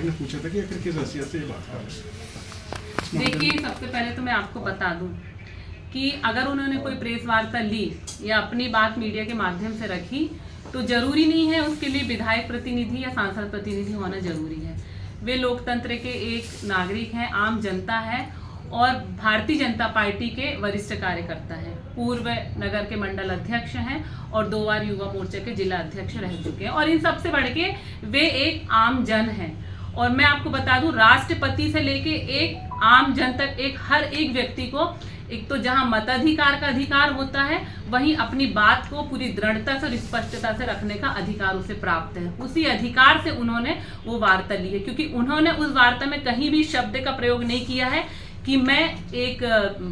विधायक ने पूछा था कि आखिर किस हैसियत से ये बात कर रहे हैं। देखिए, सबसे पहले तो मैं आपको बता दूं कि अगर उन्होंने कोई प्रेस वार्ता ली या अपनी बात मीडिया के माध्यम से रखी तो जरूरी नहीं है उसके लिए विधायक प्रतिनिधि या सांसद प्रतिनिधि होना जरूरी है। वे लोकतंत्र के एक नागरिक हैं, आम जनता है और भारतीय जनता पार्टी के वरिष्ठ कार्यकर्ता हैं। पूर्व नगर के मंडल अध्यक्ष हैं और 2 बार युवा मोर्चा के जिला अध्यक्ष रह चुके हैं और इन सबसे बढ़ के वे एक आम जन हैं। और मैं आपको बता दूं, राष्ट्रपति से लेके एक आम जन तक हर एक व्यक्ति को एक तो जहां मताधिकार का अधिकार होता है, वहीं अपनी बात को पूरी दृढ़ता से और स्पष्टता से रखने का अधिकार उसे प्राप्त है। उसी अधिकार से उन्होंने वो वार्ता ली है, क्योंकि उन्होंने उस वार्ता में कहीं भी शब्द का प्रयोग नहीं किया है कि मैं एक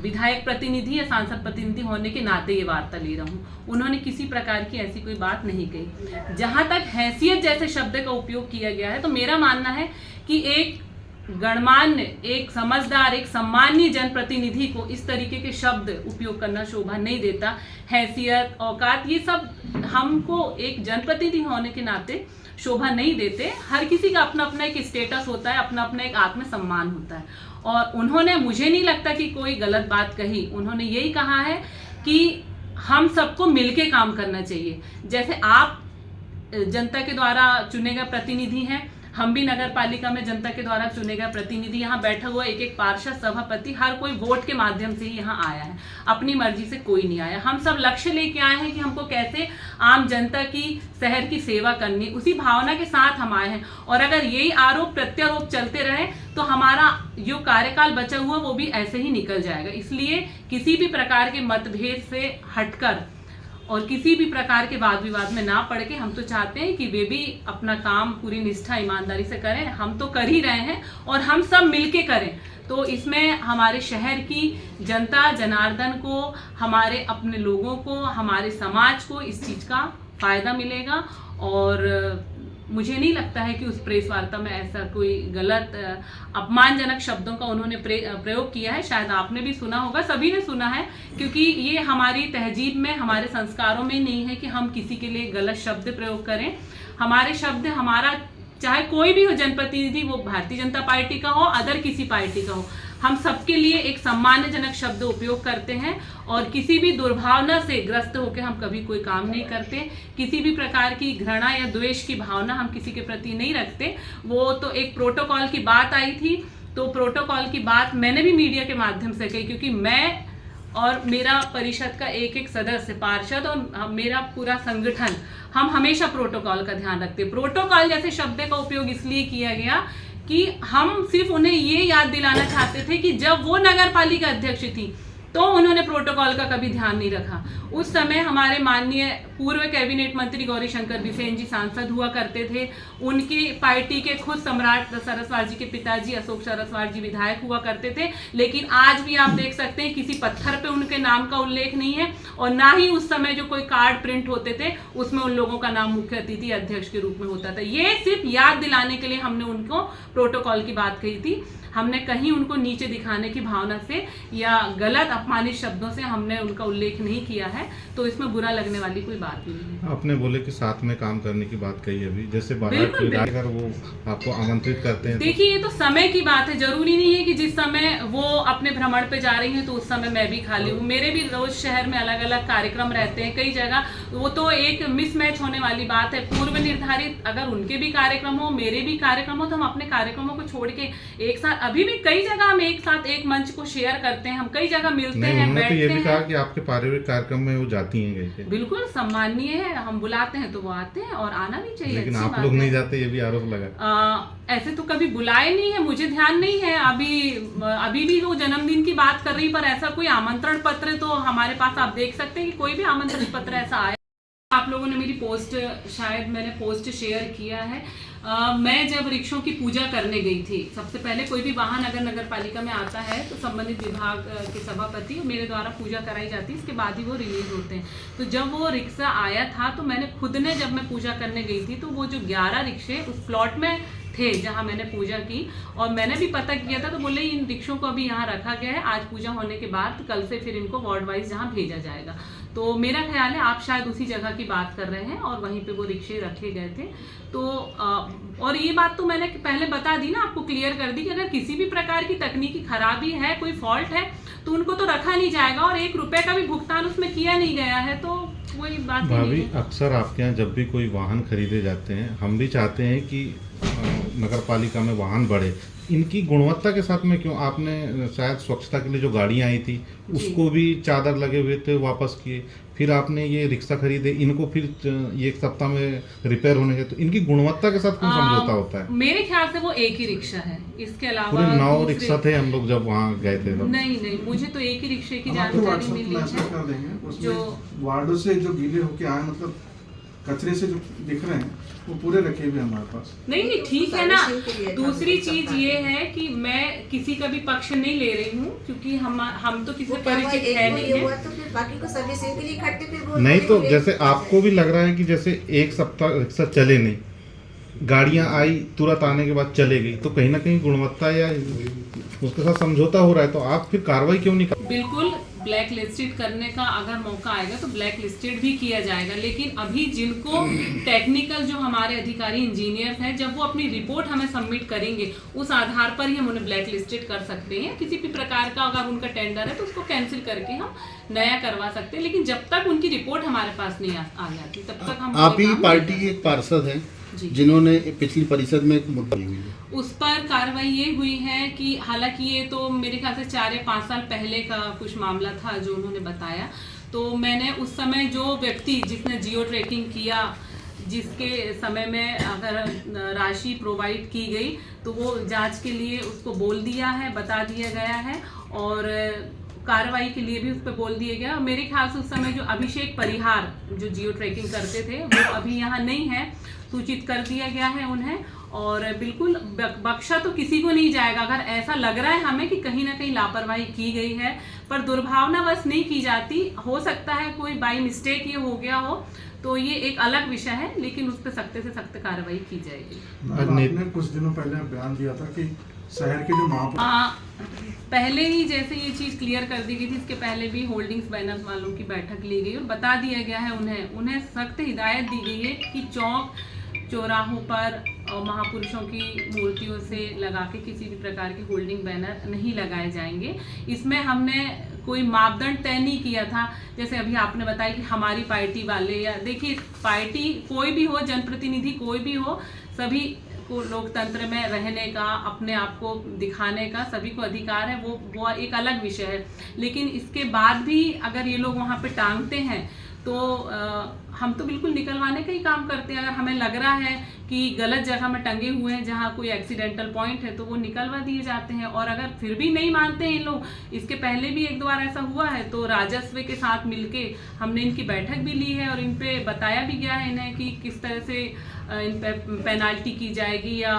विधायक प्रतिनिधि या सांसद प्रतिनिधि होने के नाते ये वार्ता ले रहा हूँ। उन्होंने किसी प्रकार की ऐसी कोई बात नहीं कही। जहां तक हैसियत जैसे शब्द का उपयोग किया गया है, तो मेरा मानना है कि एक गणमान्य, एक समझदार, एक सम्मानीय जनप्रतिनिधि को इस तरीके के शब्द उपयोग करना शोभा नहीं देता। हैसियत, औकात, ये सब हमको एक जनप्रतिनिधि होने के नाते शोभा नहीं देते। हर किसी का अपना अपना एक स्टेटस होता है, अपना अपना एक आत्मसम्मान होता है। और उन्होंने, मुझे नहीं लगता कि कोई गलत बात कही। उन्होंने यही कहा है कि हम सबको मिलके काम करना चाहिए। जैसे आप जनता के द्वारा चुने गए प्रतिनिधि हैं, हम भी नगर पालिका में जनता के द्वारा चुने गए प्रतिनिधि। यहाँ बैठा हुआ एक पार्षद, सभापति, हर कोई वोट के माध्यम से ही यहाँ आया है, अपनी मर्जी से कोई नहीं आया। हम सब लक्ष्य लेके आए हैं कि हमको कैसे आम जनता की, शहर की सेवा करनी, उसी भावना के साथ हम आए हैं। और अगर यही आरोप प्रत्यारोप चलते रहे तो हमारा जो कार्यकाल बचा हुआ वो भी ऐसे ही निकल जाएगा। इसलिए किसी भी प्रकार के मतभेद से हटकर और किसी भी प्रकार के वाद विवाद में ना पड़ के हम तो चाहते हैं कि वे भी अपना काम पूरी निष्ठा ईमानदारी से करें। हम तो कर ही रहे हैं और हम सब मिलके करें, तो इसमें हमारे शहर की जनता जनार्दन को, हमारे अपने लोगों को, हमारे समाज को इस चीज़ का फायदा मिलेगा। और मुझे नहीं लगता है कि उस प्रेस वार्ता में ऐसा कोई गलत अपमानजनक शब्दों का उन्होंने प्रयोग किया है। शायद आपने भी सुना होगा, सभी ने सुना है, क्योंकि ये हमारी तहजीब में, हमारे संस्कारों में नहीं है कि हम किसी के लिए गलत शब्द प्रयोग करें। हमारे शब्द, हमारा चाहे कोई भी हो जनप्रतिनिधि, वो भारतीय जनता पार्टी का हो, अदर किसी पार्टी का हो, हम सबके लिए एक सम्मानजनक शब्द उपयोग करते हैं। और किसी भी दुर्भावना से ग्रस्त होकर हम कभी कोई काम नहीं करते। किसी भी प्रकार की घृणा या द्वेष की भावना हम किसी के प्रति नहीं रखते। वो तो एक प्रोटोकॉल की बात आई थी, तो प्रोटोकॉल की बात मैंने भी मीडिया के माध्यम से कही, क्योंकि मैं और मेरा परिषद का एक सदस्य, पार्षद और मेरा पूरा संगठन, हम हमेशा प्रोटोकॉल का ध्यान रखते हैं। प्रोटोकॉल जैसे शब्द का उपयोग इसलिए किया गया कि हम सिर्फ उन्हें ये याद दिलाना चाहते थे कि जब वो नगर पालिका अध्यक्ष थी तो उन्होंने प्रोटोकॉल का कभी ध्यान नहीं रखा। उस समय हमारे माननीय पूर्व कैबिनेट मंत्री गौरी शंकर बिसेन जी सांसद हुआ करते थे। उनकी पार्टी के खुद सम्राट सरस्वार जी के पिताजी अशोक सरस्वार जी विधायक हुआ करते थे। लेकिन आज भी आप देख सकते हैं किसी पत्थर पे उनके नाम का उल्लेख नहीं है, और ना ही उस समय जो कोई कार्ड प्रिंट होते थे उसमें उन लोगों का नाम मुख्य अतिथि अध्यक्ष के रूप में होता था। ये सिर्फ याद दिलाने के लिए हमने उनको प्रोटोकॉल की बात कही थी। हमने कहीं उनको नीचे दिखाने की भावना से या गलत अपमानित शब्दों से हमने उनका उल्लेख नहीं किया है, तो इसमें बुरा लगने वाली कोई बात नहीं है। आपने बोले कि साथ में काम करने की बात कही अभी, जैसे बाहर अगर वो आपको आमंत्रित करते हैं। देखिए, ये तो समय की बात है, जरूरी नहीं है कि जिस समय वो अपने भ्रमण पे जा रही हैं तो उस समय मैं भी खाली हूँ। मेरे भी रोज शहर में अलग अलग कार्यक्रम रहते हैं कई जगह, वो तो एक मिसमैच होने वाली बात है। पूर्व निर्धारित अगर उनके भी कार्यक्रम हो, मेरे भी कार्यक्रम हो, तो हम अपने कार्यक्रमों को छोड़ के एक साथ, अभी भी कई जगह हम एक साथ एक मंच को शेयर करते हैं, हम कई जगह मिलते हैं, बैठते हैं। तो ये भी कहा कि आपके पारिवारिक कार्यक्रम में वो जाती हैं कहीं पे। बिल्कुल सम्माननीय है, हम बुलाते हैं तो वो आते हैं और आना भी चाहिए। लेकिन आप लोग नहीं जाते, ये भी आरोप लगा। ऐसे तो कभी बुलाए नहीं है, मुझे ध्यान नहीं है। अभी भी वो जन्मदिन की बात कर रही, पर ऐसा कोई आमंत्रण पत्र तो हमारे पास आप देख सकते हैं कि कोई भी आमंत्रण पत्र ऐसा आया। आप लोगों ने मेरी पोस्ट, शायद मैंने पोस्ट शेयर किया है। मैं जब रिक्शों की पूजा करने गई थी, सबसे पहले कोई भी वाहन अगर नगर पालिका में आता है तो संबंधित विभाग के सभापति मेरे द्वारा पूजा कराई जाती है, इसके बाद ही वो रिलीज होते हैं। तो जब वो रिक्शा आया था तो मैंने खुद ने, जब मैं पूजा करने गई थी, तो वो जो 11 रिक्शे उस प्लॉट में थे जहां मैंने पूजा की, और मैंने भी पता किया था, तो बोले इन रिक्शों को अभी यहाँ रखा गया है, आज पूजा होने के बाद कल से फिर इनको वार्ड वाइज जहाँ भेजा जाएगा। तो मेरा ख्याल है आप शायद उसी जगह की बात कर रहे हैं और वहीं पे वो रिक्शे रखे गए थे। तो और ये बात तो मैंने पहले बता दी ना, आपको क्लियर कर दी कि अगर किसी भी प्रकार की तकनीकी खराबी है, कोई फॉल्ट है, तो उनको तो रखा नहीं जाएगा और 1 रुपए का भी भुगतान उसमें किया नहीं गया है, तो वही बात ही नहीं भाभी है। अक्सर आपके यहाँ जब भी कोई वाहन खरीदे जाते हैं, हम भी चाहते हैं कि नगर पालिका में वाहन बढ़े, इनकी गुणवत्ता के साथ में क्यों आपने शायद स्वच्छता के लिए जो गाड़ियाँ आई थी उसको भी चादर लगे हुए थे वापस किए, फिर आपने ये रिक्शा खरीदे, इनको फिर ये 1 सप्ताह में रिपेयर होने के, तो इनकी गुणवत्ता के साथ क्यों समझौता होता है? मेरे ख्याल से वो एक ही रिक्शा है, इसके अलावा पूरे 9 दूसरे- रिक्शा थे हम लोग जब वहाँ गए थे तब। नहीं, मुझे तो एक ही रिक्शे की हम आपको जानकारी व्हाट्सएप मिली मैसेज है। कर देंगे, उसमें जो वार्डों से जो गीले होके आए, मतलब कचरे से जो दिख रहे हैं वो पूरे रखे हुए हमारे पास। नहीं ठीक है ना। सर्विसिंग के लिए दूसरी था, चीज ये है कि मैं किसी का भी पक्ष नहीं ले रही हूँ, क्योंकि हम तो किसी वो से क्या हुआ, परिचित एक है को नहीं ये है। हुआ तो फिर बाकी को सर्विसिंग के लिए इकट्ठे फिर वो नहीं तो बोले- जैसे आपको भी लग रहा है कि जैसे 1 सप्ताह रिक्शा चले नहीं, गाड़ियां आई तुरंत आने के बाद चले गई, तो कहीं ना कहीं गुणवत्ता या उसके साथ समझौता हो रहा है, तो आप फिर कार्रवाई क्यों नहीं कर? बिल्कुल ब्लैक लिस्टेड करने का अगर मौका आएगा तो ब्लैक लिस्टेड भी किया जाएगा, लेकिन अभी जिनको टेक्निकल जो हमारे अधिकारी इंजीनियर हैं, जब वो अपनी रिपोर्ट हमें सबमिट करेंगे उस आधार पर ही हम उन्हें ब्लैक लिस्टेड कर सकते हैं। किसी भी प्रकार का अगर उनका टेंडर है तो उसको कैंसिल करके हम नया करवा सकते हैं, लेकिन जब तक उनकी रिपोर्ट हमारे पास नहीं आ जाती तब तक हम आप कोई ही काम पार्टी नहीं के एक पार्षद हैं जी। जिन्होंने पिछली परिषद में एक मुद्दा हुई है। उस पर कार्रवाई ये हुई है कि हालांकि ये तो मेरे ख्याल से 4 या 5 साल पहले का कुछ मामला था जो उन्होंने बताया, तो मैंने उस समय जो व्यक्ति जिसने जियो ट्रैकिंग किया, जिसके समय में अगर राशि प्रोवाइड की गई तो वो जांच के लिए उसको बोल दिया है, बता दिया गया है और कार्रवाई के लिए भी उस पर बोल दिया गया। मेरे ख्याल से उस समय जो अभिषेक परिहार जो जियो ट्रैकिंग करते थे वो अभी यहाँ नहीं है, सूचित कर दिया गया है उन्हें, और बिल्कुल बख्शा तो किसी को नहीं जाएगा। अगर ऐसा लग रहा है हमें कि कहीं ना कहीं लापरवाही की गई है, पर दुर्भावनावश नहीं की जाती, हो सकता है कोई बाई मिस्टेक ये हो गया हो, तो ये एक अलग विषय है, लेकिन उस पर सख्त से सख्त कार्रवाई की जाएगी। आपने कुछ दिनों पहले बयान दिया था कि शहर के जो महापौर पहले ही जैसे ये चीज़ क्लियर कर दी गई थी, इसके पहले भी होल्डिंग्स बैनर वालों की बैठक ली गई और बता दिया गया है उन्हें सख्त हिदायत दी गई है कि चौक चौराहों पर महापुरुषों की मूर्तियों से लगा के किसी भी प्रकार के होल्डिंग बैनर नहीं लगाए जाएंगे। इसमें हमने कोई मापदंड तय नहीं किया था, जैसे अभी आपने बताया कि हमारी पार्टी वाले, या देखिए पार्टी कोई भी हो, जनप्रतिनिधि कोई भी हो, सभी को लोकतंत्र में रहने का, अपने आप को दिखाने का सभी को अधिकार है, वो एक अलग विषय है। लेकिन इसके बाद भी अगर ये लोग वहाँ पे टांगते हैं तो हम तो बिल्कुल निकलवाने का ही काम करते हैं। अगर हमें लग रहा है कि गलत जगह में टंगे हुए हैं जहाँ कोई एक्सीडेंटल पॉइंट है तो वो निकलवा दिए जाते हैं, और अगर फिर भी नहीं मानते हैं इन लोग, इसके पहले भी 1-2 बार ऐसा हुआ है, तो राजस्व के साथ मिलके हमने इनकी बैठक भी ली है और इन पे बताया भी गया है इन्हें कि किस तरह से इन पे पेनाल्टी की जाएगी, या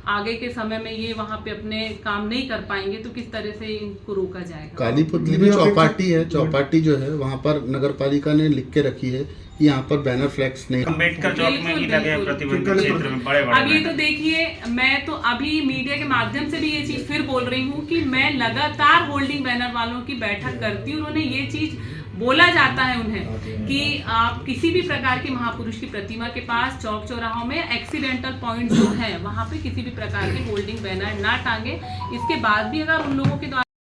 आगे के समय में ये वहाँ पे अपने काम नहीं कर पाएंगे तो किस तरह से इनको रोका जाएगा। काली पुतली में चौपाटी है, चौपाटी जो है वहाँ पर नगर पालिका ने लिख के रखी है कि यहाँ पर बैनर फ्लैक्स नहीं। अम्बेडकर चौक में भी लगे हैं प्रतिबंधित क्षेत्र में बड़े अब ये तो बड़े। देखिए, मैं तो अभी मीडिया के माध्यम से भी ये चीज फिर बोल रही हूँ कि मैं लगातार होल्डिंग बैनर वालों की बैठक करती हूँ। उन्होंने ये चीज बोला जाता है उन्हें कि आप किसी भी प्रकार के महापुरुष की प्रतिमा के पास चौक चौराहों में एक्सीडेंटल पॉइंट जो है वहाँ पे किसी भी प्रकार के होल्डिंग बैनर ना टांगे। इसके बाद भी अगर उन लोगों के द्वारा